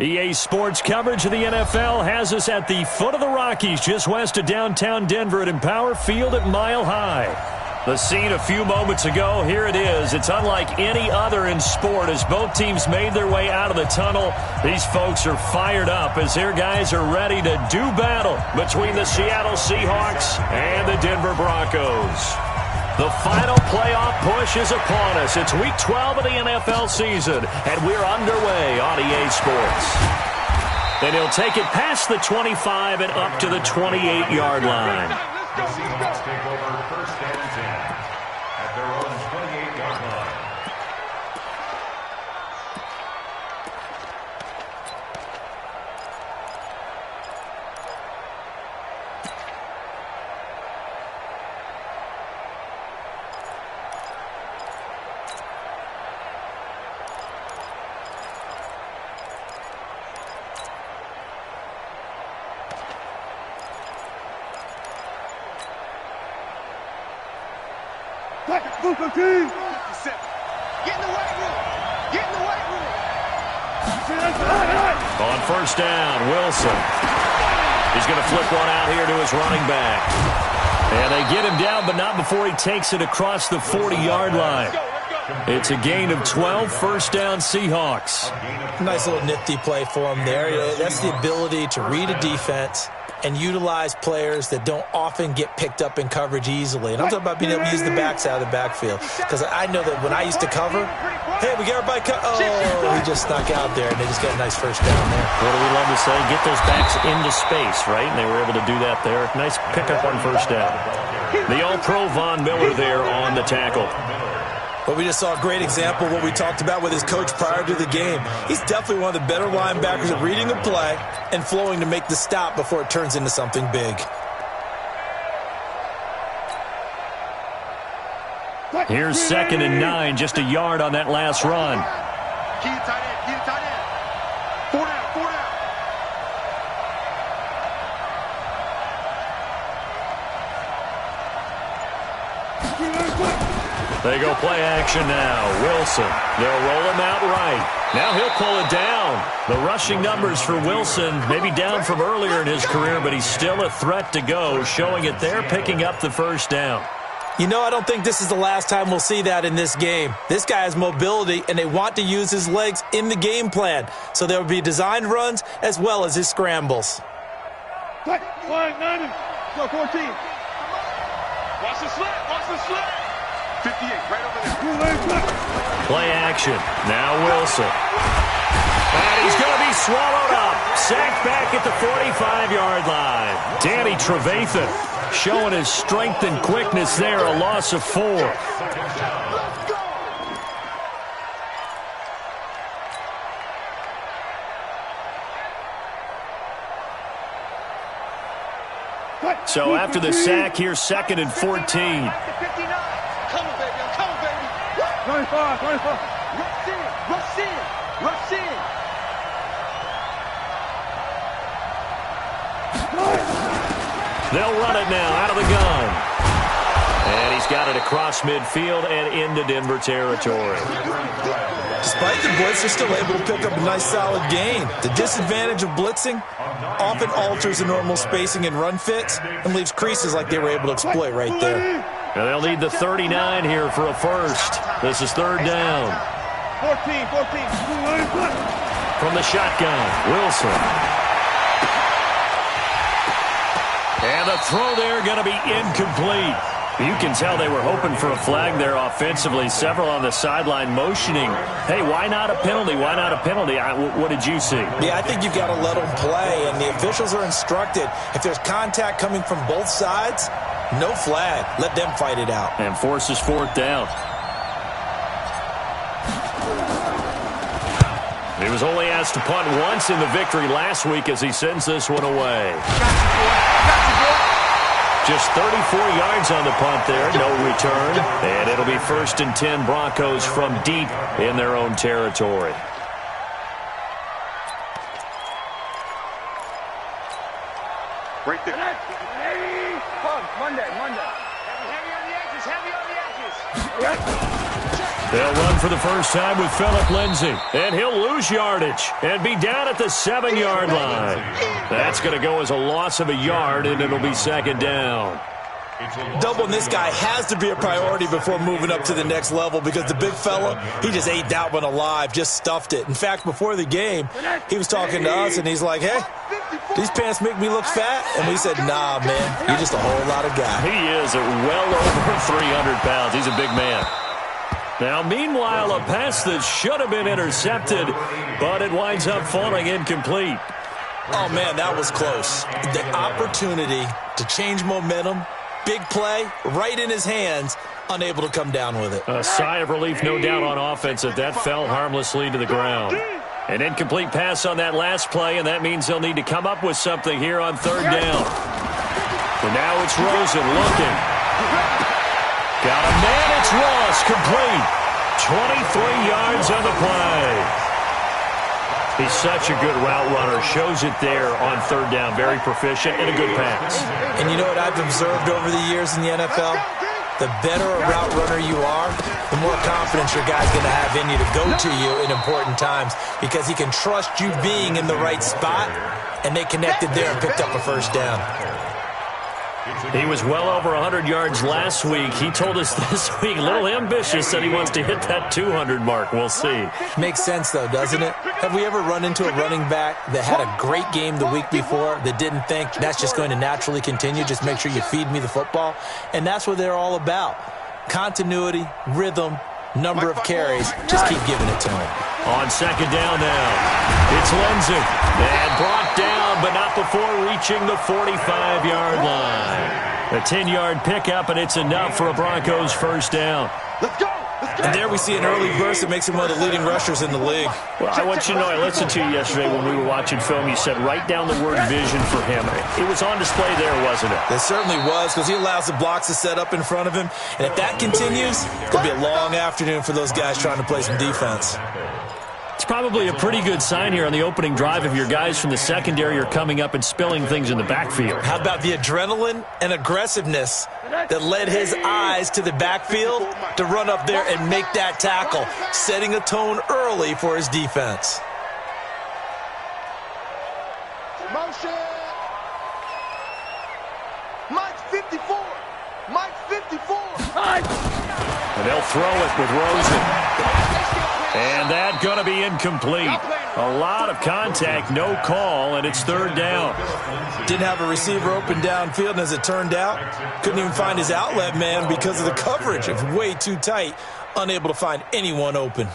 EA Sports coverage of the NFL has us at the foot of the Rockies, just west of downtown Denver at Empower Field at Mile High. The scene a few moments ago, here it is. It's unlike any other in sport as both teams made their way out of the tunnel. These folks are fired up as their guys are ready to do battle between the Seattle Seahawks and the Denver Broncos. The final playoff push is upon us. It's Week 12 of the NFL season, and we're underway on EA Sports. And he'll take it past the 25 and up to the 28-yard line. The Seahawks take over first and 10 at their own 28-yard line. Get in the weight room. Get in the weight room. On first down, Wilson. He's going to flip one out here to his running back. And they get him down, but not before he takes it across the 40-yard line. It's a gain of 12, first down Seahawks. Nice little nifty play for him there. That's the ability to read a defense and utilize players that don't often get picked up in coverage easily. And I'm talking about being able to use the backs out of the backfield. Because I know that when I used to cover, hey, we got everybody he just snuck out there, and they just got a nice first down there. What do we love to say? Get those backs into space, right? And they were able to do that there. Nice pickup on first down. The All-Pro Von Miller there on the tackle. But we just saw a great example of what we talked about with his coach prior to the game. He's definitely one of the better linebackers at reading the play and flowing to make the stop before it turns into something big. Here's 2nd and 9, just a yard on that last run. Keep it tight end. Keep it tight end. 4 down. 4 down. They go play action now. Wilson. They'll roll him out right. Now he'll pull it down. The rushing numbers for Wilson maybe down from earlier in his career, but he's still a threat to go, showing it there, picking up the first down. You know, I don't think this is the last time we'll see that in this game. This guy has mobility, and they want to use his legs in the game plan. So there will be designed runs as well as his scrambles. Go 14. Watch the slant. Watch the slant. 58, right over there. Play action. Now Wilson. And he's going to be swallowed up. Sacked back at the 45-yard line. Danny Trevathan showing his strength and quickness there. A loss of 4. So after the sack, here's 2nd and 14. 25. Rush in. They'll run it now out of the gun. And he's got it across midfield and into Denver territory. Despite the blitz, they're still able to pick up a nice solid gain. The disadvantage of blitzing often alters the normal spacing and run fits and leaves creases like they were able to exploit right there. And they'll need the 39 here for a first. This is 3rd down. 14. From the shotgun, Wilson. And the throw there going to be incomplete. You can tell they were hoping for a flag there offensively. Several on the sideline motioning, hey, why not a penalty? Why not a penalty? What did you see? Yeah, I think you've got to let them play, and the officials are instructed. If there's contact coming from both sides, no flag. Let them fight it out. And forces 4th down. He was only asked to punt once in the victory last week as he sends this one away. Just 34 yards on the punt there, no return. And it'll be 1st and 10 Broncos from deep in their own territory. Right there. Monday. Heavy on the edges. They'll run for the first time with Phillip Lindsay. And he'll lose yardage and be down at the 7-yard line. That's going to go as a loss of a yard, and it'll be second down. Doubling this guy has to be a priority before moving up to the next level because the big fella, he just ate that one alive, just stuffed it. In fact, before the game, he was talking to us, and he's like, hey, these pants make me look fat. And we said, nah, man, you're just a whole lot of guy. He is at well over 300 pounds. He's a big man. Now, meanwhile, a pass that should have been intercepted, but it winds up falling incomplete. Oh, man, that was close. The opportunity to change momentum, big play, right in his hands, unable to come down with it. A sigh of relief, no doubt, on offense that fell harmlessly to the ground. An incomplete pass on that last play, and that means they'll need to come up with something here on third down. And now it's Rosen looking. Got a man, it's Ross, complete. 23 yards on the play. He's such a good route runner. Shows it there on third down. Very proficient and a good pass. And you know what I've observed over the years in the NFL? The better a route runner you are, the more confidence your guy's going to have in you to go to you in important times because he can trust you being in the right spot, and they connected there and picked up a first down. He was well over 100 yards last week. He told us this week, a little ambitious, said he wants to hit that 200 mark. We'll see. Makes sense, though, doesn't it? Have we ever run into a running back that had a great game the week before that didn't think that's just going to naturally continue? Just make sure you feed me the football. And that's what they're all about. Continuity, rhythm, number of carries. Just keep giving it to him. On second down now, it's Lindsay. And brought down, but not before reaching the 45-yard line. A 10-yard pickup, and it's enough for a Broncos first down. Let's go. And there we see an early burst that makes him one of the leading rushers in the league. Well, I want you to know, I listened to you yesterday when we were watching film. You said write down the word vision for him. It was on display there, wasn't it? It certainly was, because he allows the blocks to set up in front of him. And if that continues, it'll be a long afternoon for those guys trying to play some defense. It's probably a pretty good sign here on the opening drive if your guys from the secondary are coming up and spilling things in the backfield. How about the adrenaline and aggressiveness that led his eyes to the backfield to run up there and make that tackle, setting a tone early for his defense. Motion. Mike 54. Mike 54. And they'll throw it with Rosen. And that's going to be incomplete. A lot of contact, no call, and it's third down. Didn't have a receiver open downfield, and as it turned out, couldn't even find his outlet man because of the coverage. It was way too tight, unable to find anyone open.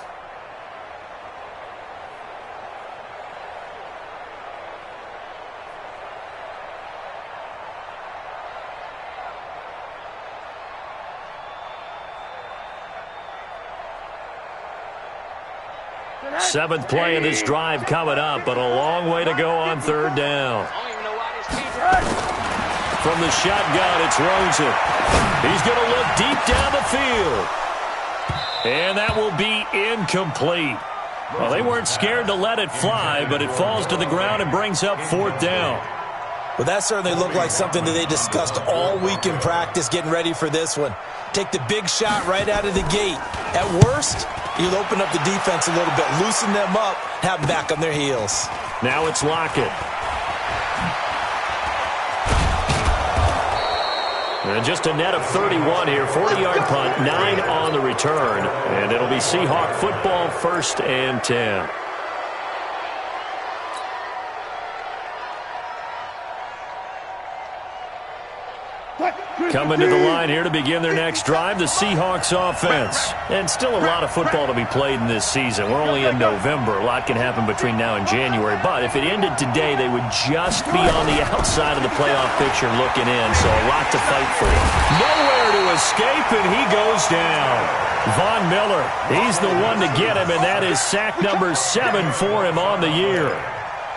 Seventh play of this drive coming up, but a long way to go on third down. From the shotgun, it's Rosen. He's going to look deep down the field. And that will be incomplete. Well, they weren't scared to let it fly, but it falls to the ground and brings up fourth down. Well, that certainly looked like something that they discussed all week in practice getting ready for this one. Take the big shot right out of the gate. At worst, you'll open up the defense a little bit, loosen them up, have them back on their heels. Now it's Lockett. And just a net of 31 here, 40-yard punt, 9 on the return. And it'll be Seahawk football, 1st and 10. Coming to the line here to begin their next drive, the Seahawks offense. And still a lot of football to be played in this season. We're only in November. A lot can happen between now and January. But if it ended today, they would just be on the outside of the playoff picture looking in. So a lot to fight for. Nowhere to escape, and he goes down. Von Miller, he's the one to get him, and that is sack number 7 for him on the year.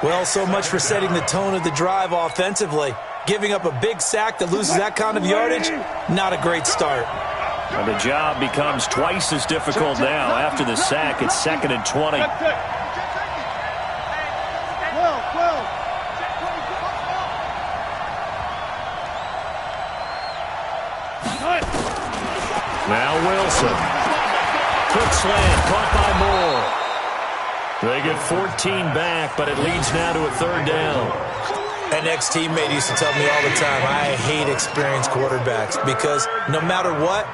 Well, so much for setting the tone of the drive offensively. Giving up a big sack that loses that kind of yardage, not a great start. And the job becomes twice as difficult now. After the sack, it's 2nd and 20. Now Wilson. Quick slant, caught by Moore. They get 14 back, but it leads now to a third down. An ex-teammate used to tell me all the time, I hate experienced quarterbacks because no matter what,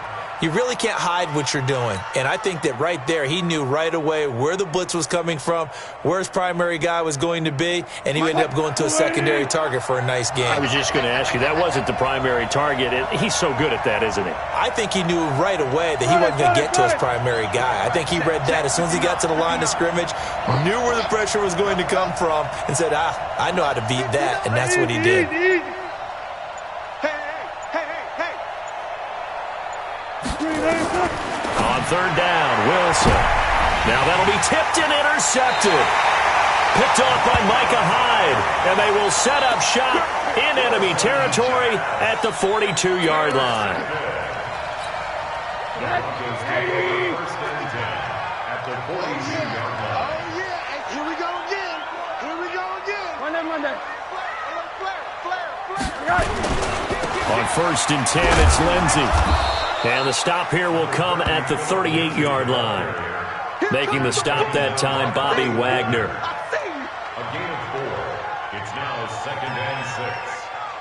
you really can't hide what you're doing. And I think that right there, he knew right away where the blitz was coming from, where his primary guy was going to be, and he ended up going to a secondary target for a nice game. I was just going to ask you, that wasn't the primary target. He's so good at that, isn't he? I think he knew right away that he wasn't going to get to his primary guy. I think he read that as soon as he got to the line of scrimmage, knew where the pressure was going to come from, and said, I know how to beat that, and that's what he did. On third down, Wilson. Now that'll be tipped and intercepted. Picked off by Micah Hyde, and they will set up shop in enemy territory at the 42-yard line. First and 10 at the 42-yard line. Oh, yeah. And here we go again. Here we go again. Monday. Flare. On first and 10, it's Lindsey. And the stop here will come at the 38-yard line. Making the stop that time, Bobby Wagner. A gain of 4. It's now second and 6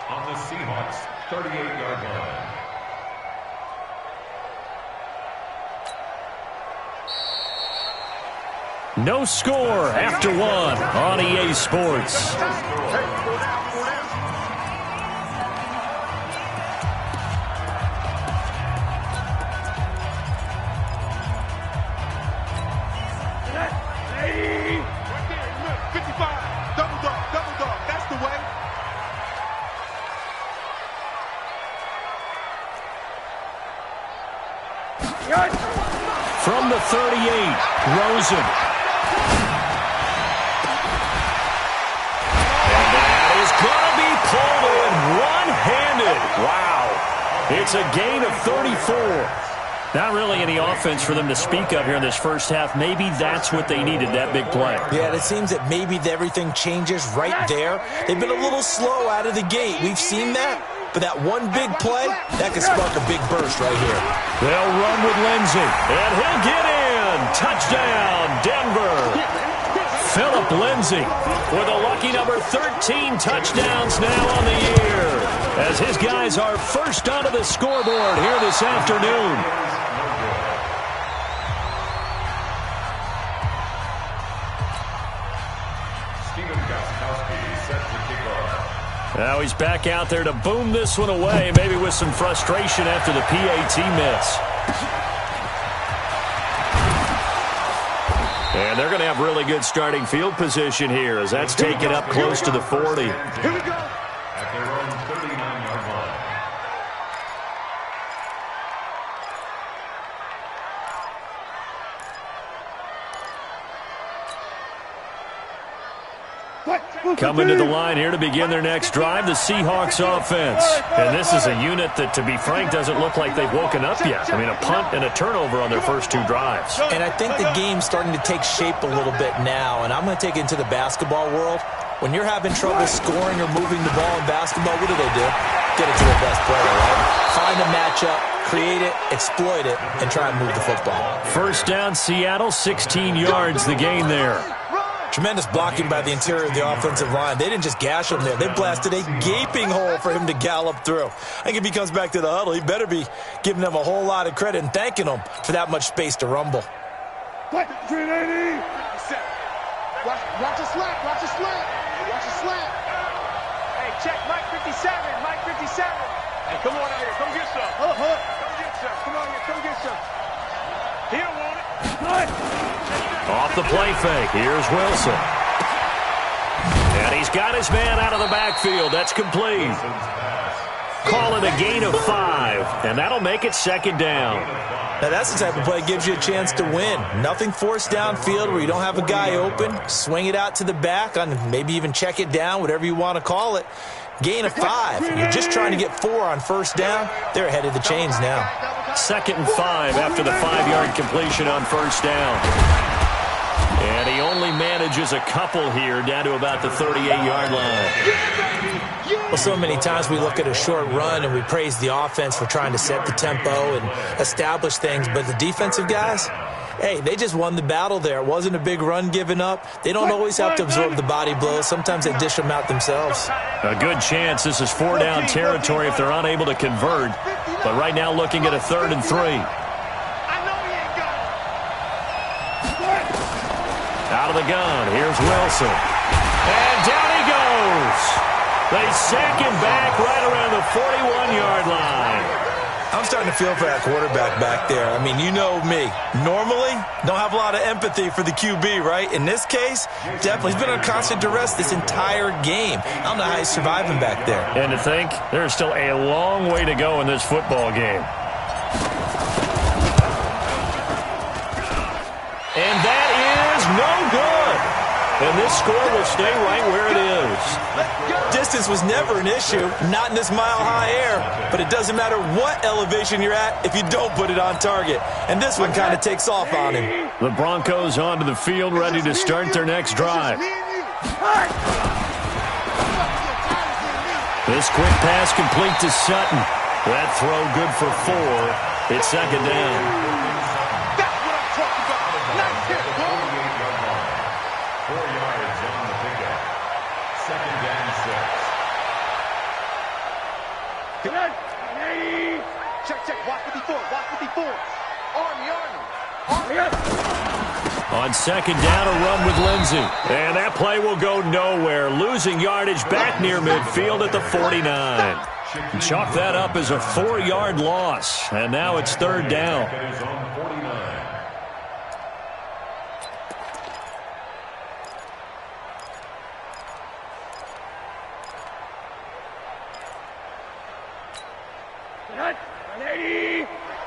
on the Seahawks' 38-yard line. No score after one on EA Sports. From the 38, Rosen. And that is going to be pulled in one-handed. Wow. It's a gain of 34. Not really any offense for them to speak of here in this first half. Maybe that's what they needed, that big play. Yeah, it seems that maybe everything changes right there. They've been a little slow out of the gate. We've seen that. But that one big play, that could spark a big burst right here. They'll run with Lindsey, and he'll get in. Touchdown, Denver. Philip Lindsey with a lucky number 13 touchdowns now on the year, as his guys are first onto the scoreboard here this afternoon. Now he's back out there to boom this one away, maybe with some frustration after the PAT miss. And they're going to have really good starting field position here, as that's taken up close to the 40. Here we go. At their own 39-yard line. Coming to the line here to begin their next drive, the Seahawks offense. And this is a unit that, to be frank, doesn't look like they've woken up yet. I mean, a punt and a turnover on their first two drives. And I think the game's starting to take shape a little bit now, and I'm going to take it into the basketball world. When you're having trouble scoring or moving the ball in basketball, what do? Get it to the best player, right? Find a matchup, create it, exploit it, and try and move the football. First down, Seattle, 16 yards, the gain there. Tremendous blocking by the interior of the offensive line. They didn't just gash him there. They blasted a gaping hole for him to gallop through. I think if he comes back to the huddle, he better be giving them a whole lot of credit and thanking them for that much space to rumble. Watch the slant. Watch the slant. Hey, check Mike 57. Hey, come on out here. Come get some. Come get some. Come on here. Come get some. He don't want it. Off the play fake, here's Wilson. And he's got his man out of the backfield. That's complete. Call it a gain of 5, and that'll make it second down. Now that's the type of play that gives you a chance to win. Nothing forced downfield where you don't have a guy open. Swing it out to the back, on maybe even check it down, whatever you want to call it. Gain of 5. You're just trying to get 4 on first down. They're ahead of the chains now. Second and 5 after the 5-yard completion on first down. And he only manages a couple here down to about the 38-yard line. Well, so many times we look at a short run and we praise the offense for trying to set the tempo and establish things, but the defensive guys, hey, they just won the battle there. It wasn't a big run given up. They don't always have to absorb the body blows. Sometimes they dish them out themselves. A good chance this is 4-down territory if they're unable to convert. But right now looking at a 3rd and 3. Out of the gun, here's Wilson. And down he goes. They sack him back right around the 41-yard line. I'm starting to feel for that quarterback back there. I mean, you know me. Normally, don't have a lot of empathy for the QB, right? In this case, definitely. He's been on constant duress this entire game. I don't know how he's surviving back there. And to think, there's still a long way to go in this football game. And that is no good. And this score will stay right where it is. Distance was never an issue, not in this mile-high air. But it doesn't matter what elevation you're at if you don't put it on target. And this one kind of takes off on him. The Broncos onto the field, ready to start their next drive. This quick pass complete to Sutton. That throw good for 4. It's 2nd down. On 2nd down, a run with Lindsey. And that play will go nowhere. Losing yardage back near midfield at the 49. Chalk that up as a 4-yard loss. And now it's 3rd down. Right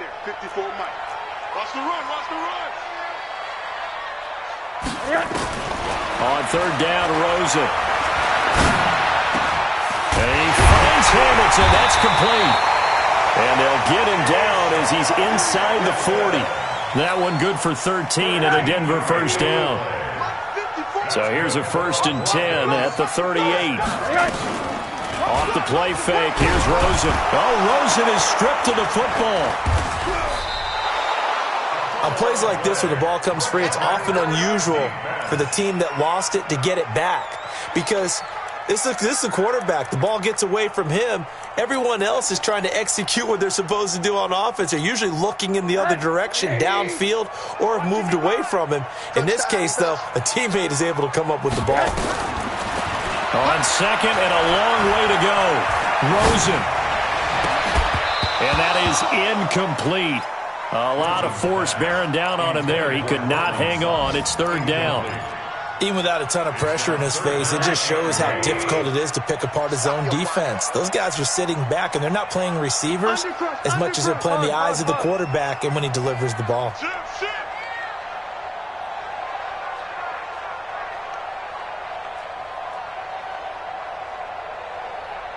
there, 54 Mike. Watch the run, watch the run. On 3rd down, Rosen. And he finds Hamilton. That's complete. And they'll get him down as he's inside the 40. That one good for 13 and a Denver 1st down. So here's a 1st and 10 at the 38. Off the play fake. Here's Rosen. Oh, Rosen is stripped to the football. On plays like this where the ball comes free, it's often unusual for the team that lost it to get it back. Because this is a quarterback. The ball gets away from him. Everyone else is trying to execute what they're supposed to do on offense. They're usually looking in the other direction, downfield, or have moved away from him. In this case, though, a teammate is able to come up with the ball. On 2nd and a long way to go. Rosen. And that is incomplete. A lot of force bearing down on him there. He could not hang on. It's 3rd down. Even without a ton of pressure in his face, it just shows how difficult it is to pick apart his own defense. Those guys are sitting back, and they're not playing receivers as much as they're playing the eyes of the quarterback and when he delivers the ball.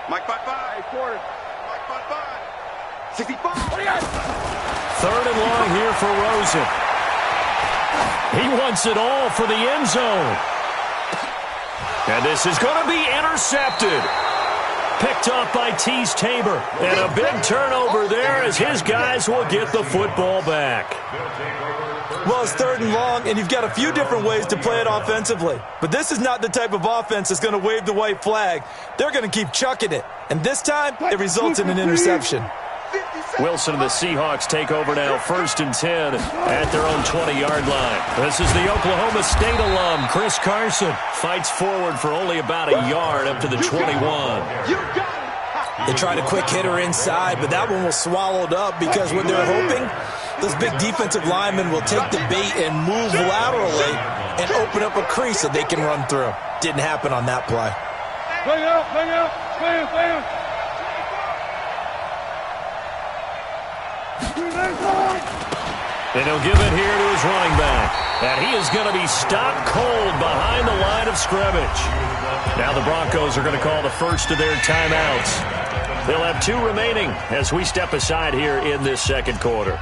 Mike 5-5. Quarter. Mike 5-5. 65. 3rd and long here for Rosen. He wants it all for the end zone. And this is going to be intercepted. Picked off by Tease Tabor. And a big turnover there as his guys will get the football back. Well, it's 3rd and long, and you've got a few different ways to play it offensively. But this is not the type of offense that's going to wave the white flag. They're going to keep chucking it. And this time, it results in an interception. Wilson and the Seahawks take over now, 1st and 10 at their own 20-yard line. This is the Oklahoma State alum, Chris Carson. Fights forward for only about a yard up to the 21. They tried a quick hitter inside, but that one was swallowed up because what they're hoping, those big defensive linemen will take the bait and move laterally and open up a crease that they can run through. Didn't happen on that play. Bang out, bang out, bang, bang. And he'll give it here to his running back. And he is going to be stopped cold behind the line of scrimmage. Now the Broncos are going to call the first of their timeouts. They'll have 2 remaining as we step aside here in this 2nd quarter.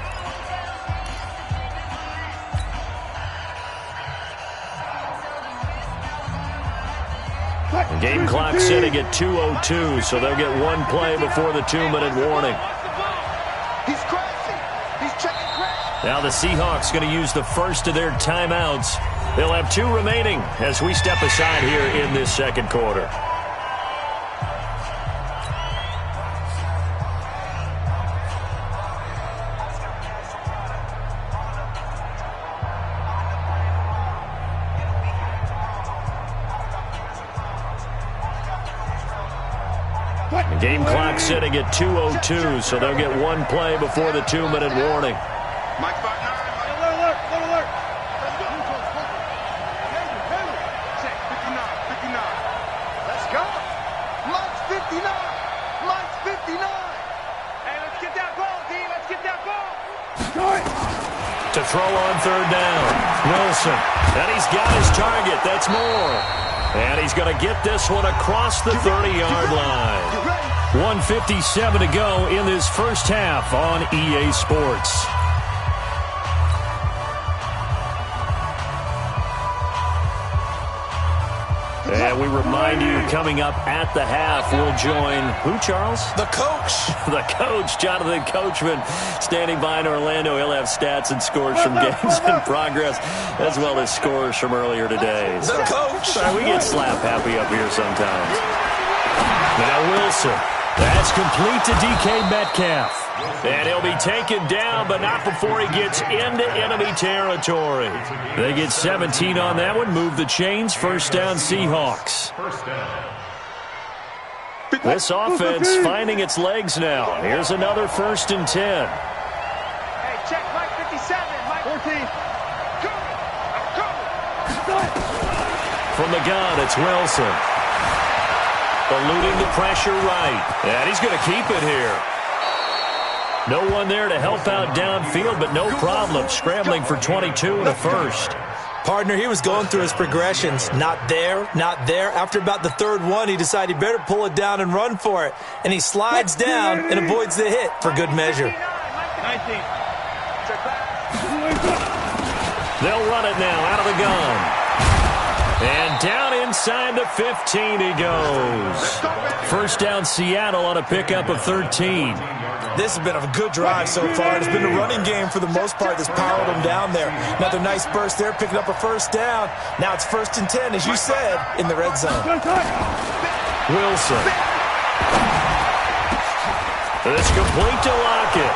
The game clock setting at 2:02, so they'll get 1 play before the 2-minute warning. Now the Seahawks going to use the first of their timeouts. They'll have 2 remaining as we step aside here in this second quarter. The game clock sitting at 2:02, so they'll get 1 play before the 2-minute warning. Mike 5-9. Alert. Check 59. Let's go. Mike's 59. Hey, let's get that ball, D. Let's get that ball. To throw on 3rd down. Wilson. And he's got his target. That's Moore. And he's going to get this one across the 30-yard line. 1:57 to go in this first half on EA Sports. And we remind you, coming up at the half, we'll join who, Charles? The coach. The coach, Jonathan Coachman, standing by in Orlando. He'll have stats and scores from games in progress, as well as scores from earlier today. The coach. Sorry, we get slap happy up here sometimes. Now Wilson. That's complete to DK Metcalf. And he'll be taken down, but not before he gets into enemy territory. They get 17 on that one. Move the chains. First down, Seahawks. This offense finding its legs now. Here's another 1st and 10. Hey, check Mike 57. Mike 14. Go. From the gun, it's Wilson. Eluding the pressure right. And he's going to keep it here. No one there to help out downfield, but no problem. Scrambling for 22 and a first. Partner, he was going through his progressions. Not there. After about the 3rd one, he decided he better pull it down and run for it. And he slides down and avoids the hit for good measure. 19. Check back. They'll run it now out of the gun. And down inside the 15 he goes. First down Seattle on a pickup of 13. This has been a good drive so far. It's been a running game for the most part that's powered them down there. Another nice burst there, picking up a 1st down. Now it's 1st and 10, as you said, in the red zone. Wilson. It's complete to Lockett.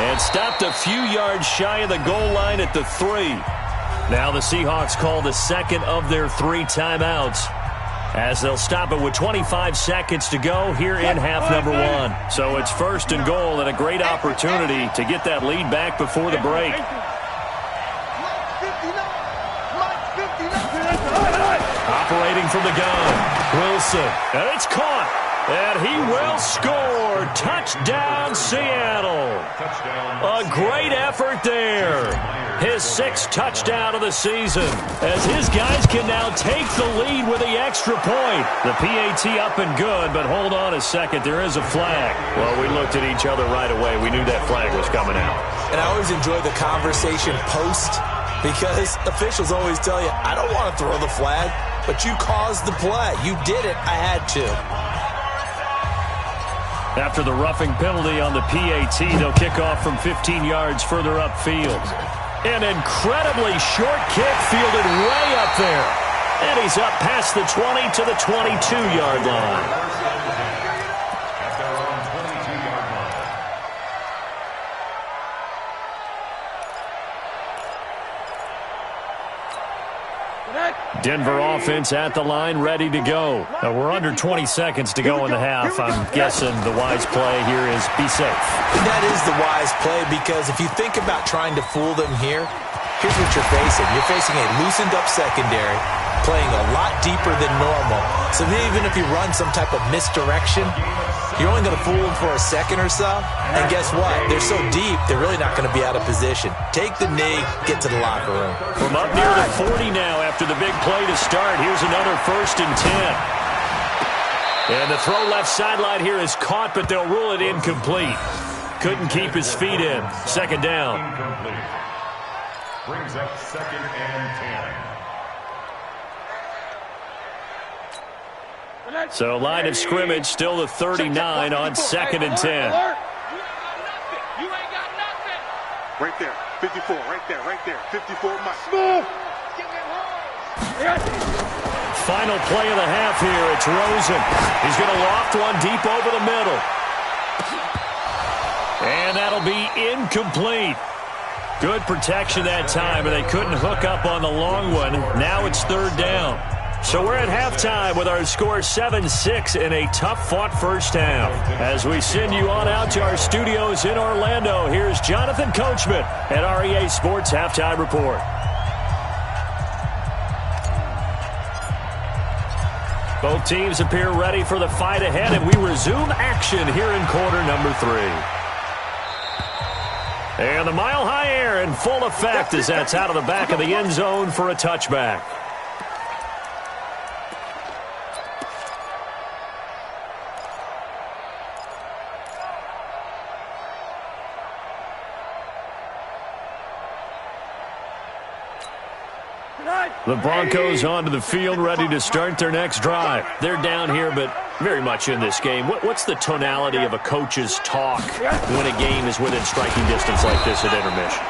And stopped a few yards shy of the goal line at the 3. Now the Seahawks call the second of their 3 timeouts, as they'll stop it with 25 seconds to go here in half number 1. So it's 1st and goal, and a great opportunity to get that lead back before the break. Operating from the gun, Wilson, and it's caught, and he will score. Touchdown, Seattle. A great effort there. His 6th touchdown of the season, as his guys can now take the lead with the extra point. The PAT up and good, but hold on a second. There is a flag. Well, we looked at each other right away. We knew that flag was coming out. And I always enjoy the conversation post, because officials always tell you, I don't want to throw the flag, but you caused the play. You did it. I had to. After the roughing penalty on the PAT, they'll kick off from 15 yards further upfield. An incredibly short kick fielded way up there. And he's up past the 20 to the 22-yard line. Denver offense at the line, ready to go. Now we're under 20 seconds to go in the half. I'm guessing the wise play here is be safe. That is the wise play, because if you think about trying to fool them here, here's what you're facing. You're facing a loosened up secondary, playing a lot deeper than normal. So even if you run some type of misdirection, you're only going to fool them for a second or so. And guess what? They're so deep, they're really not going to be out of position. Take the knee, get to the locker room. From up near the 40 now after the big play to start. Here's another 1st and 10. And the throw left sideline here is caught, but they'll rule it incomplete. Couldn't keep his feet in. 2nd down. Incomplete. Brings up 2nd and 10. So line of scrimmage still the 39 on 2nd and 10. Right there. 54, right there. 54, Mike. Smooth. Final play of the half here. It's Rosen. He's going to loft one deep over the middle. And that'll be incomplete. Good protection that time, and they couldn't hook up on the long one. Now it's third down. So we're at halftime with our score 7-6 in a tough-fought first half. As we send you on out to our studios in Orlando, here's Jonathan Coachman at REA Sports Halftime Report. Both teams appear ready for the fight ahead, and we resume action here in quarter number 3. And the mile-high air in full effect as that's out of the back of the end zone for a touchback. The Broncos onto the field, ready to start their next drive. They're down here, but very much in this game. What's the tonality of a coach's talk when a game is within striking distance like this at intermission?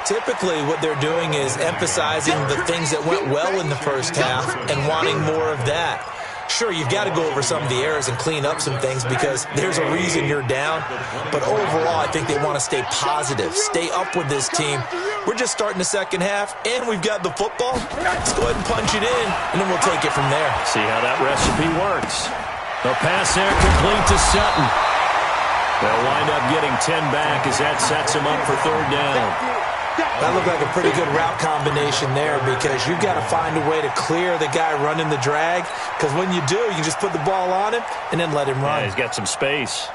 Typically, what they're doing is emphasizing the things that went well in the first half and wanting more of that. Sure, you've got to go over some of the errors and clean up some things because there's a reason you're down. But overall, I think they want to stay positive, stay up with this team. We're just starting the second half, and we've got the football. Let's go ahead and punch it in, and then we'll take it from there. See how that recipe works. The pass there complete to Sutton. They'll wind up getting 10 back as that sets them up for third down. That looked like a pretty good route combination there because you've got to find a way to clear the guy running the drag because when you do, you can just put the ball on him and then let him run. Yeah, he's got some space.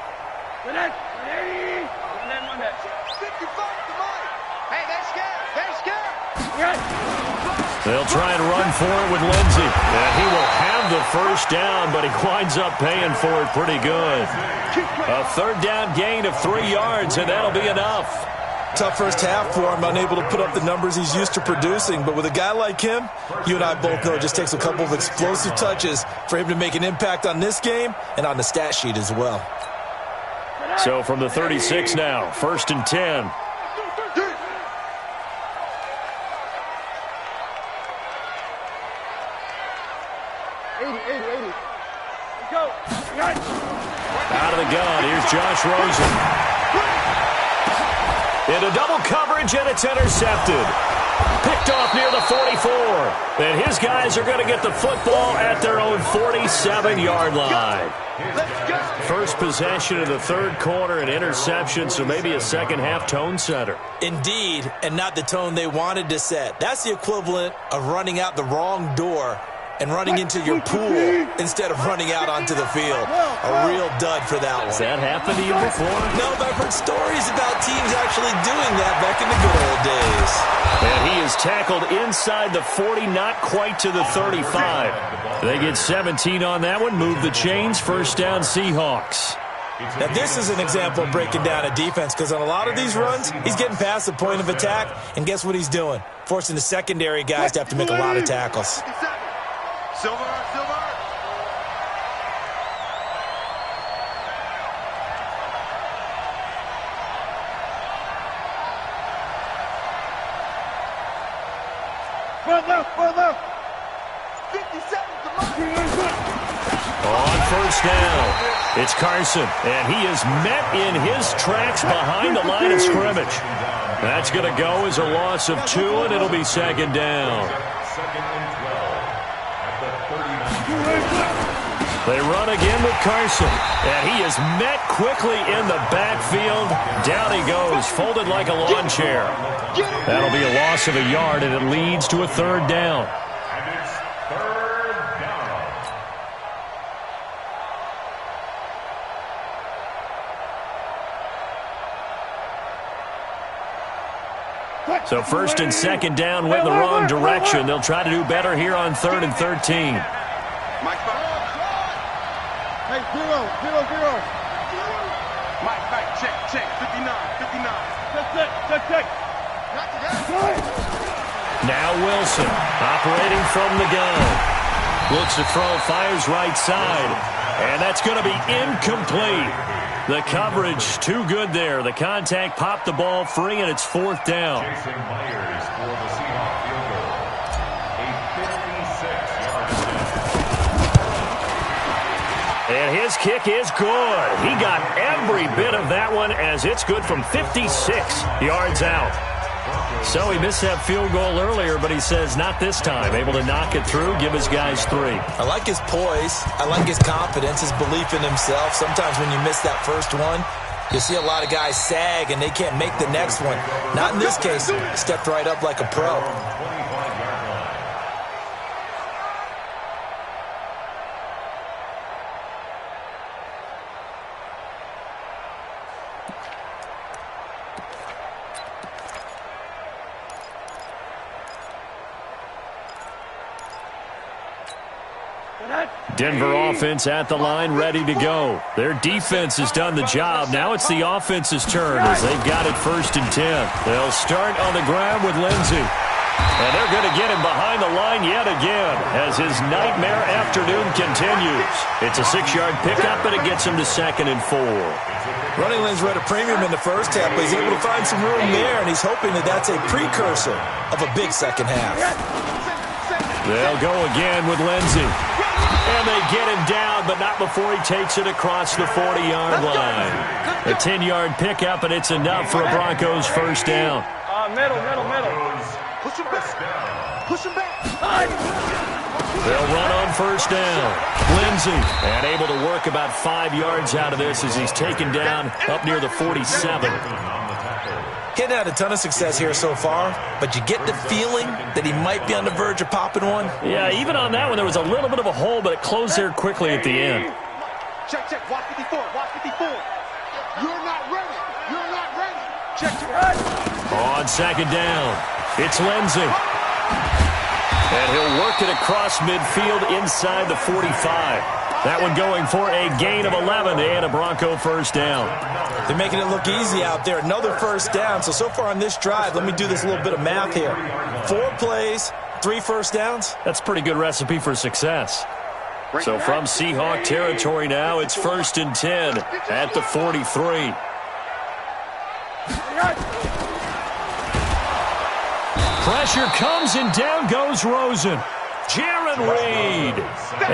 They'll try and run for it with Lindsey. And he will have the first down, but he winds up paying for it pretty good. A third down gain of 3 yards, and that'll be enough. Tough first half for him, unable to put up the numbers he's used to producing. But with a guy like him, you and I both know it just takes a couple of explosive touches for him to make an impact on this game and on the stat sheet as well. So from the 36 now, 1st and 10. Out of the gun, here's Josh Rosen. Into double coverage, and it's intercepted. Picked off near the 44. And his guys are going to get the football at their own 47-yard line. First possession of the third quarter, an interception, so maybe a second-half tone setter. Indeed, and not the tone they wanted to set. That's the equivalent of running out the wrong door and running into your pool instead of running out onto the field. A real dud for that one. Has that happened to you before? No, but I've heard stories about teams actually doing that back in the good old days. And he is tackled inside the 40, not quite to the 35. They get 17 on that one, move the chains, first down Seahawks. Now, this is an example of breaking down a defense because on a lot of these runs, he's getting past the point of attack, and guess what he's doing? Forcing the secondary guys to have to make a lot of tackles. Silver. Left. 57, on first down, it's Carson, and he is met in his tracks behind the line of scrimmage. That's going to go as a loss of 2, and it'll be second down. They run again with Carson, and he is met quickly in the backfield. Down he goes, folded like a lawn chair. That'll be a loss of a yard, and it leads to a third down. And it's third down. So first and second down went the wrong direction. They'll try to do better here on 3rd and 13. Hey, 0. Mike, check. 59. Check. Now Wilson, operating from the gun. Looks to throw, fires right side. And that's going to be incomplete. The coverage too good there. The contact popped the ball free, and it's 4th down. Jason Myers for the Seahawks field goal. A 56-yard attempt. And his kick is good. He got every bit of that one as it's good from 56 yards out. So he missed that field goal earlier, but he says not this time. Able to knock it through, give his guys 3. I like his poise. I like his confidence, his belief in himself. Sometimes when you miss that first one, you see a lot of guys sag and they can't make the next one. Not in this case. Stepped right up like a pro. Denver offense at the line, ready to go. Their defense has done the job. Now it's the offense's turn as they've got it 1st and 10. They'll start on the ground with Lindsey. And they're going to get him behind the line yet again as his nightmare afternoon continues. It's a 6-yard pickup, and it gets him to 2nd and 4. Running lanes were at a premium in the first half, but he's able to find some room there, and he's hoping that that's a precursor of a big second half. They'll go again with Lindsey. And they get him down, but not before he takes it across the 40-yard line. A 10-yard pickup, and it's enough for a Broncos 1st down. Middle. Push him back. Push him back. They'll run on 1st down. Lindsey, and able to work about 5 yards out of this as he's taken down up near the 47. He's had a ton of success here so far, but you get the feeling that he might be on the verge of popping one. Yeah, even on that one, there was a little bit of a hole, but it closed there quickly at the end. Check. Watch 54. You're not ready. Check. On 2nd down, it's Lindsey. And he'll work it across midfield inside the 45. That one going for a gain of 11 and a Bronco 1st down. They're making it look easy out there. Another 1st down. So far on this drive, let me do this little bit of math here. 4 plays, 3 1st downs. That's a pretty good recipe for success. So from Seahawk territory now, it's 1st and 10 at the 43. Pressure comes and down goes Rosen. Jaron Reed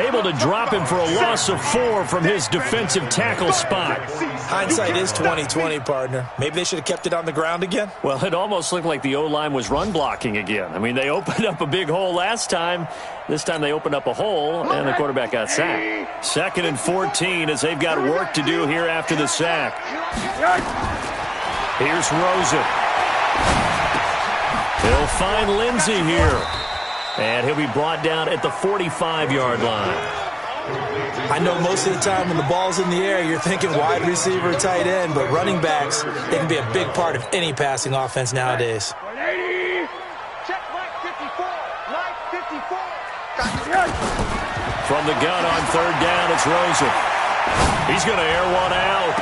able to drop him for a loss of 4 from his defensive tackle spot. Hindsight is 20/20, partner. Maybe they should have kept it on the ground again. Well, it almost looked like the O-line was run blocking again. I mean, they opened up a big hole last time. This time they opened up a hole, and the quarterback got sacked. 2nd and 14 as they've got work to do here after the sack. Here's Rosen. He'll find Lindsey here. And he'll be brought down at the 45-yard line. I know most of the time when the ball's in the air, you're thinking wide receiver, tight end, but running backs, they can be a big part of any passing offense nowadays. Check Mike 54. From the gun on 3rd down, it's Rosen. He's going to air one out.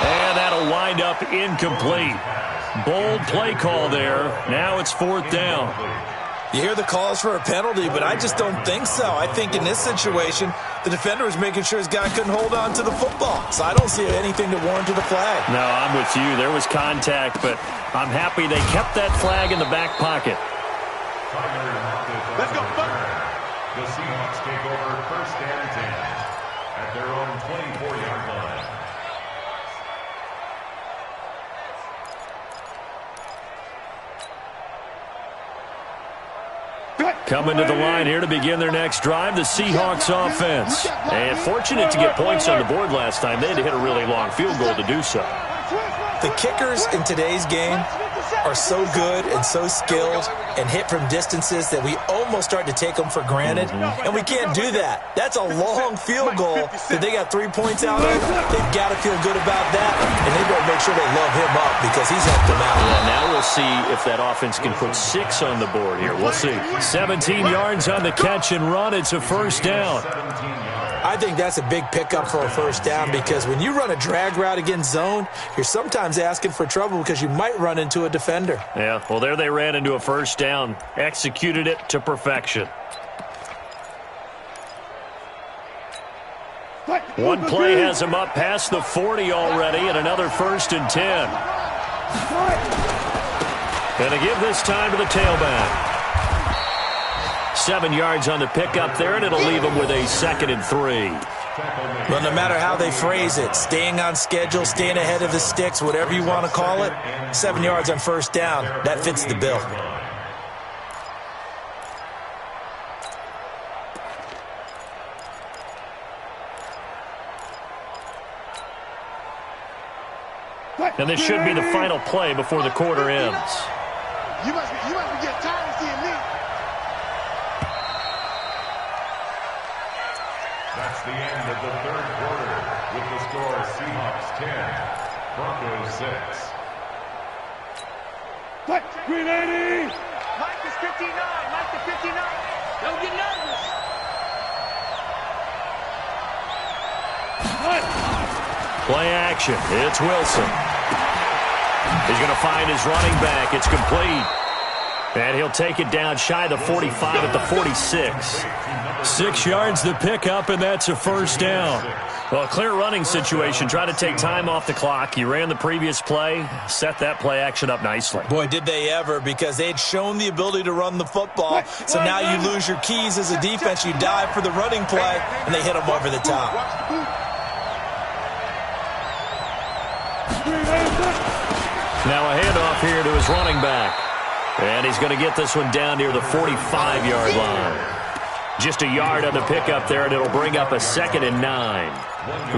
And that'll wind up incomplete. Bold play call there. Now it's 4th down. You hear the calls for a penalty, but I just don't think so. I think in this situation, the defender was making sure his guy couldn't hold on to the football. So I don't see anything to warrant the flag. No, I'm with you. There was contact, but I'm happy they kept that flag in the back pocket. Let's go. The Seahawks take over 1st and 10 at their own 24-yard line. Coming to the line here to begin their next drive, the Seahawks offense. And fortunate to get points on the board last time. They had to hit a really long field goal to do so. The kickers in today's game are so good and so skilled and hit from distances that we almost start to take them for granted. And we can't do that. That's a long field goal that they got 3 points out of. They've got to feel good about that, and they better make sure they love him up because he's helped them out. Yeah, now we'll see if that offense can put 6 on the board here. We'll see. 17 yards on the catch and run. It's a 1st down. I think that's a big pickup for a 1st down because when you run a drag route against zone, you're sometimes asking for trouble because you might run into a defender. Yeah, well, there they ran into a 1st down. Executed it to perfection. One play has him up past the 40 already, and another 1st and 10. Going to give this time to the tailback. 7 yards on the pickup there, and it'll leave him with a 2nd and 3. Well, no matter how they phrase it, staying on schedule, staying ahead of the sticks, whatever you want to call it, 7 yards on 1st down, that fits the bill. And this should be the final play before the quarter ends. You must be getting tired of seeing me. That's the end of the 3rd quarter with the score Seahawks 10, Broncos 6. Green 80. Mike is 59. Mike is 59. Don't get nervous. Play action. It's Wilson. He's going to find his running back. It's complete. And he'll take it down shy of the 45 at the 46. 6 yards the pickup, and that's a 1st down. Well, a clear running situation. Try to take time off the clock. You ran the previous play, set that play action up nicely. Boy, did they ever, because they had shown the ability to run the football. So now you lose your keys as a defense. You dive for the running play, and they hit them over the top. Now a handoff here to his running back. And he's going to get this one down near the 45-yard line. Just a yard on the pickup there, and it'll bring up a 2nd and 9.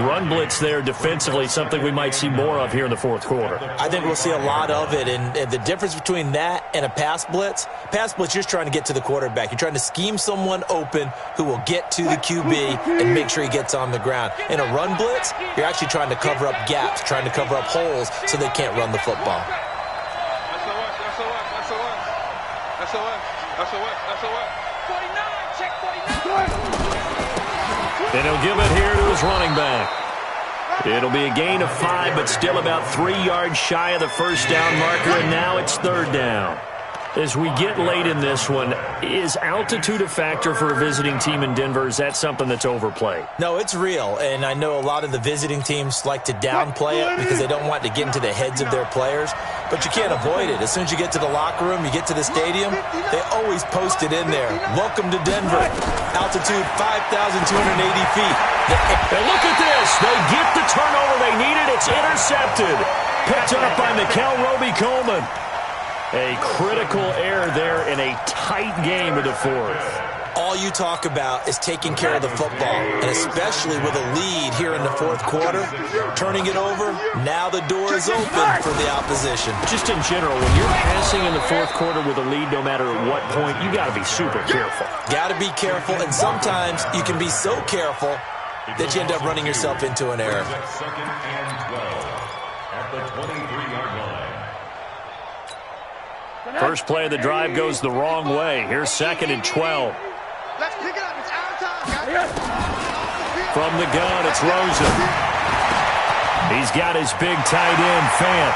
Run blitz there defensively, something we might see more of here in the 4th quarter. I think we'll see a lot of it, and the difference between that and a pass blitz, you're just trying to get to the quarterback. You're trying to scheme someone open who will get to the QB and make sure he gets on the ground. In a run blitz, you're actually trying to cover up gaps, trying to cover up holes so they can't run the football. SOS. 49, check 49. And he'll give it here to his running back. It'll be a gain of 5, but still about 3 yards shy of the 1st down marker, and now it's 3rd down. As we get late in this one, is altitude a factor for a visiting team in Denver? Is that something that's overplayed? No, it's real, and I know a lot of the visiting teams like to downplay it because they don't want to get into the heads of their players, but you can't avoid it. As soon as you get to the locker room, you get to the stadium, they always post it in there. Welcome to Denver. Altitude 5,280 feet. And look at this. They get the turnover they needed. It's intercepted. Picked up by Mikel Roby-Coleman. A critical error there in a tight game of the 4th. All you talk about is taking care of the football, and especially with a lead here in the 4th quarter, turning it over, now the door is open for the opposition. Just in general, when you're passing in the 4th quarter with a lead, no matter at what point, you got to be super careful. Got to be careful, and sometimes you can be so careful that you end up running yourself into an error. 2nd and 12 at the 23-yard line. First play of the drive goes the wrong way. Here's 2nd and 12. Let's pick it up. It's our time. From the gun, it's Rosen. He's got his big tight end, Fant.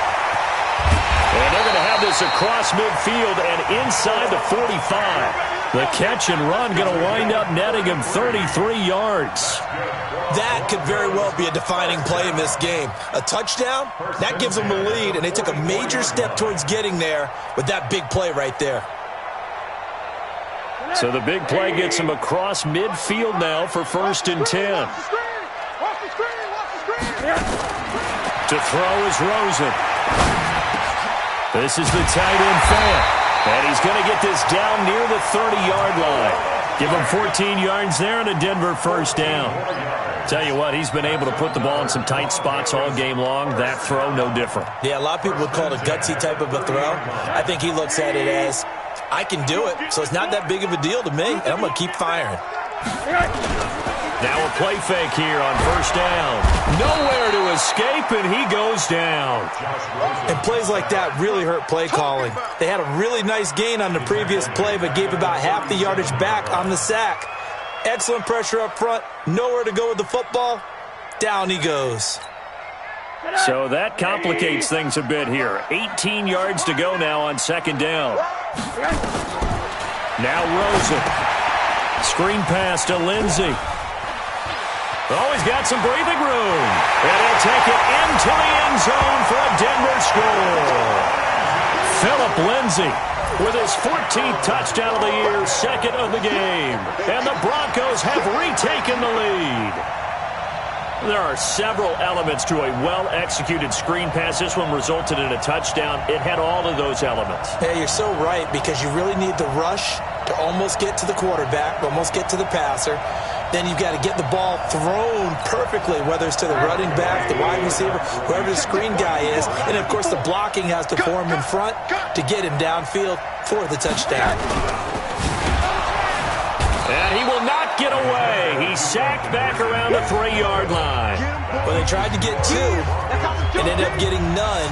And they're going to have this across midfield and inside the 45. The catch and run going to wind up netting him 33 yards. That could very well be a defining play in this game. A touchdown, that gives them the lead, and they took a major step towards getting there with that big play right there. So the big play gets him across midfield now for 1st and 10. To throw is Rosen. This is the tight end, Fant. And he's going to get this down near the 30-yard line. Give him 14 yards there and a Denver 1st down. Tell you what, he's been able to put the ball in some tight spots all game long. That throw, no different. Yeah, a lot of people would call it a gutsy type of a throw. I think he looks at it as, I can do it, so it's not that big of a deal to me, and I'm going to keep firing. Now a play fake here on 1st down. Nowhere to escape, and he goes down. And plays like that really hurt play calling. They had a really nice gain on the previous play, but gave about half the yardage back on the sack. Excellent pressure up front. Nowhere to go with the football. Down he goes. So that complicates things a bit here. 18 yards to go now on 2nd down. Now Rosen. Screen pass to Lindsey. Oh, he's got some breathing room. And he'll take it into the end zone for a Denver score. Phillip Lindsay with his 14th touchdown of the year, second of the game. And the Broncos have retaken the lead. There are several elements to a well-executed screen pass. This one resulted in a touchdown. It had all of those elements. Yeah, you're so right, because you really need the rush to almost get to the quarterback, almost get to the passer. Then you've got to get the ball thrown perfectly, whether it's to the running back, the wide receiver, whoever the screen guy is. And, of course, the blocking has to form in front to get him downfield for the touchdown. And he will not get away. He's sacked back around the 3-yard line. Well, they tried to get 2 and ended up getting none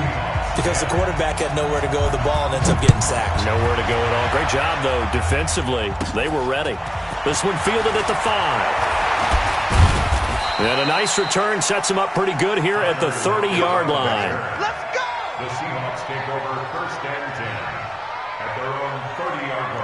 because the quarterback had nowhere to go with the ball and ends up getting sacked. Nowhere to go at all. Great job, though, defensively. They were ready. This one fielded at the 5. And a nice return sets him up pretty good here at the 30-yard line. Let's go! The Seahawks take over 1st and 10 at their own 30-yard line.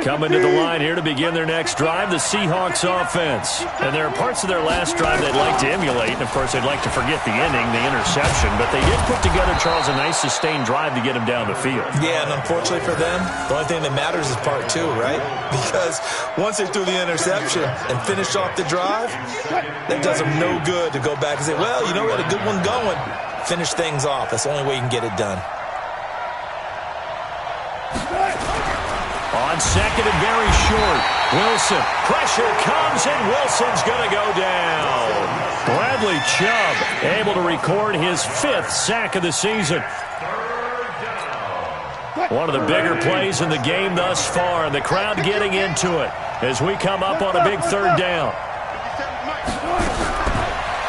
Coming to the line here to begin their next drive, the Seahawks offense. And there are parts of their last drive they'd like to emulate. And, of course, they'd like to forget the ending, the interception. But they did put together, Charles, a nice sustained drive to get him down the field. Yeah, and unfortunately for them, the only thing that matters is part 2, right? Because once they threw the interception and finished off the drive, that does them no good to go back and say, well, you know, we had a good one going. Finish things off. That's the only way you can get it done. On second and very short, Wilson. Pressure comes, and Wilson's going to go down. Bradley Chubb able to record his 5th sack of the season. One of the bigger plays in the game thus far, and the crowd getting into it as we come up on a big 3rd down.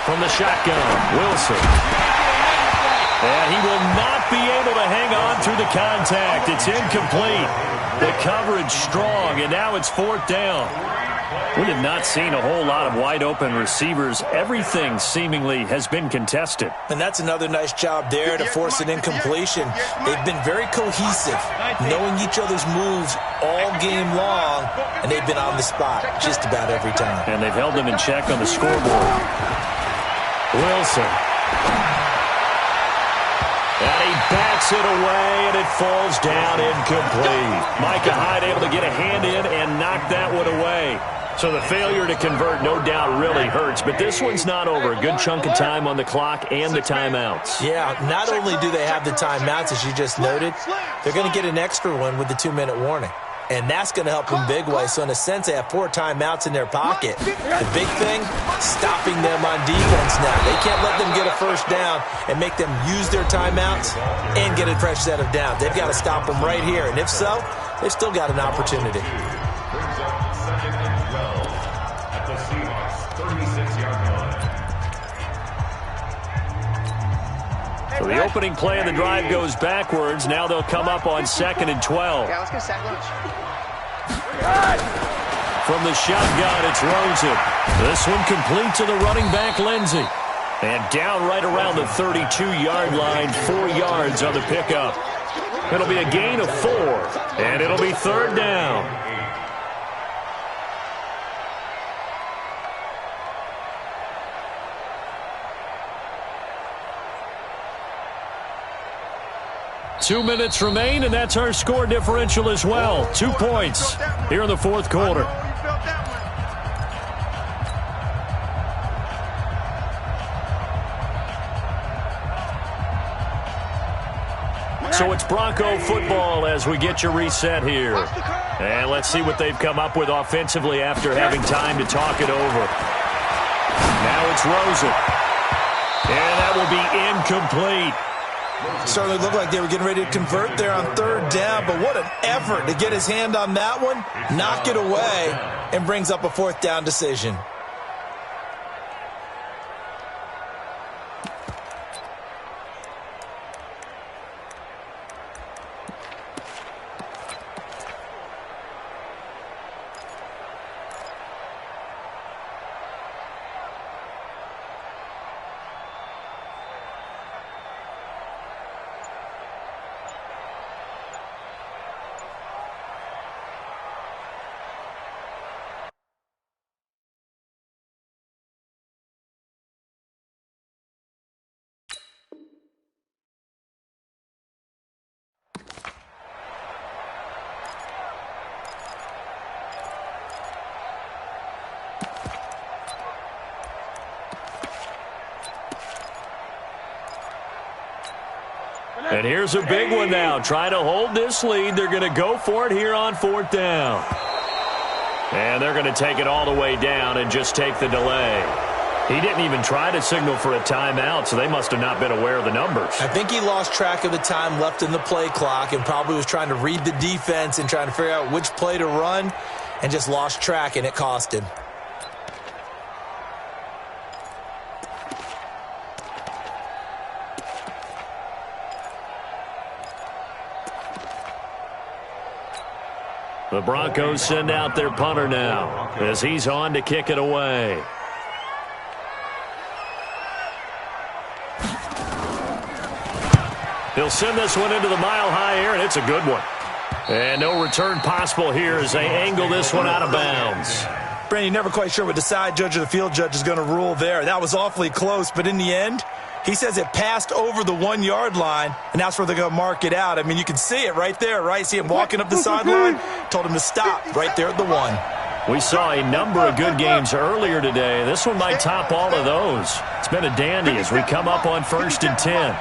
From the shotgun, Wilson. And he will not be able to hang on through the contact. It's incomplete. The coverage strong, and now it's 4th down. We have not seen a whole lot of wide-open receivers. Everything seemingly has been contested. And that's another nice job there to force an incompletion. They've been very cohesive, knowing each other's moves all game long, and they've been on the spot just about every time. And they've held them in check on the scoreboard. Wilson. And he bats it away, and it falls down incomplete. Micah Hyde able to get a hand in and knock that one away. So the failure to convert, no doubt, really hurts. But this one's not over. A good chunk of time on the clock and the timeouts. Yeah, not only do they have the timeouts, as you just noted, they're going to get an extra one with the 2-minute warning. And that's going to help in big way. So in a sense, they have 4 timeouts in their pocket. The big thing, stopping them on defense now. They can't let them get a 1st down and make them use their timeouts and get a fresh set of downs. They've got to stop them right here. And if so, they've still got an opportunity. Brings up 2nd and 12 at the Seahawks 36-yard line. So the opening play of the drive goes backwards. Now they'll come up on 2nd and 12. Yeah, let's get sack lunch. From the shotgun, it's Rosen. This one complete to the running back, Lindsay. And down right around the 32-yard line, 4 yards on the pickup. It'll be a gain of 4, and it'll be 3rd down. Two minutes remain, and that's our score differential as well. 2 points here in the 4th quarter. So it's Bronco football as we get you reset here. And let's see what they've come up with offensively after having time to talk it over. Now it's Rosen. And that will be incomplete. Certainly looked like they were getting ready to convert there on 3rd down, but what an effort to get his hand on that one, knock it away, and brings up a 4th down decision. And here's a big one now. Trying to hold this lead. They're going to go for it here on 4th down. And they're going to take it all the way down and just take the delay. He didn't even try to signal for a timeout, so they must have not been aware of the numbers. I think he lost track of the time left in the play clock and probably was trying to read the defense and trying to figure out which play to run and just lost track, and it cost him. The Broncos send out their punter now as he's on to kick it away. He'll send this one into the mile-high air, and it's a good one. And no return possible here as they angle this one out of bounds. Brandon, you're never quite sure what the side judge or the field judge is going to rule there. That was awfully close, but in the end, he says it passed over the 1-yard line, and that's where they're going to mark it out. I mean, you can see it right there, right? See him walking up the sideline? Told him to stop right there at the 1. We saw a number of good games earlier today. This one might top all of those. It's been a dandy as we come up on 1st and 10.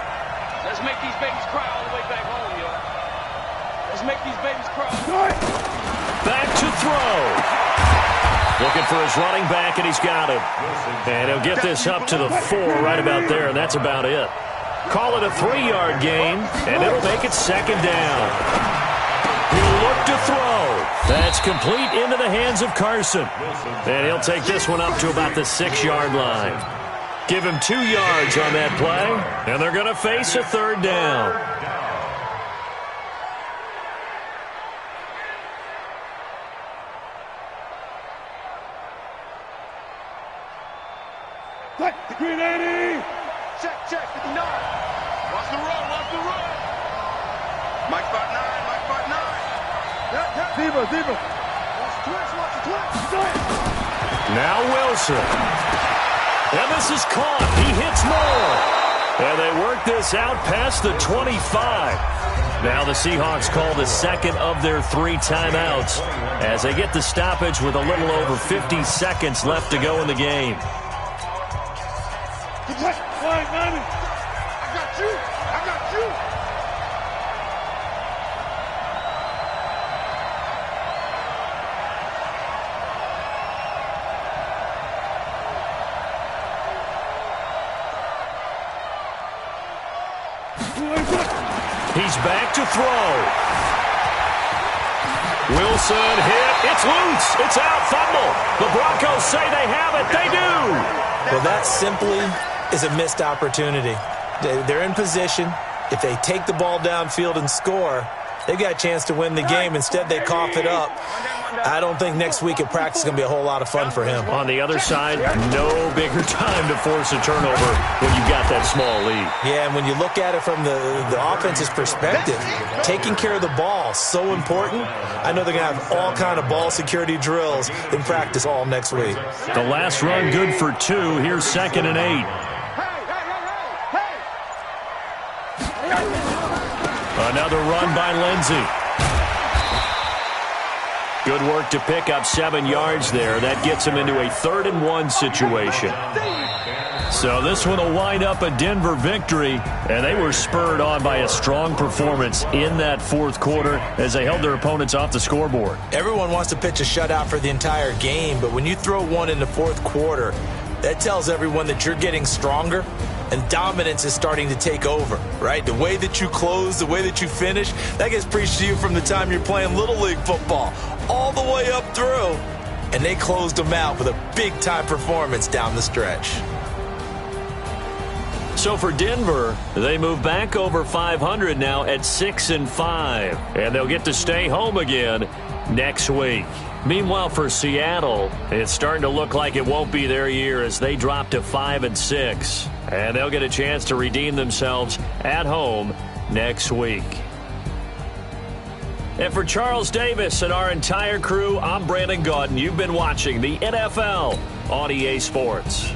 Let's make these babies cry all the way back home, yo. Let's make these babies cry. Back to throw. Looking for his running back, and he's got him. And he'll get this up to the 4 right about there, and that's about it. Call it a 3-yard gain, and it'll make it 2nd down. He'll look to throw. That's complete into the hands of Carson. And he'll take this one up to about the 6-yard line. Give him 2 yards on that play, and they're going to face a 3rd down. Green 80. Check, 59. Watch the run. Mike 5-9. Deeper. Watch the twitch. Now Wilson. And this is caught. He hits more. And they work this out past the 25. Now the Seahawks call the 2nd of their 3 timeouts as they get the stoppage with a little over 50 seconds left to go in the game. I got you. He's back to throw. Wilson hit. It's loose. It's out. Fumble. The Broncos say they have it. They do. Well, that simply is a missed opportunity. They're in position. If they take the ball downfield and score, they've got a chance to win the game. Instead, they cough it up. I don't think next week at practice is going to be a whole lot of fun for him. On the other side, no bigger time to force a turnover when you've got that small lead. Yeah, and when you look at it from the offense's perspective, taking care of the ball, so important. I know they're going to have all kind of ball security drills in practice all next week. The last run good for 2. Here's 2nd and 8. Another run by Lindsey. Good work to pick up 7 yards there. That gets him into a 3rd and 1 situation. So this one will wind up a Denver victory, and they were spurred on by a strong performance in that 4th quarter as they held their opponents off the scoreboard. Everyone wants to pitch a shutout for the entire game, but when you throw one in the 4th quarter, that tells everyone that you're getting stronger and dominance is starting to take over, right? The way that you close, the way that you finish, that gets preached to you from the time you're playing Little League football all the way up through. And they closed them out with a big-time performance down the stretch. So for Denver, they move back over 500 now at 6-5, and they'll get to stay home again next week. Meanwhile, for Seattle, it's starting to look like it won't be their year as they drop to 5-6, and they'll get a chance to redeem themselves at home next week. And for Charles Davis and our entire crew, I'm Brandon Gaudin. You've been watching the NFL on EA Sports.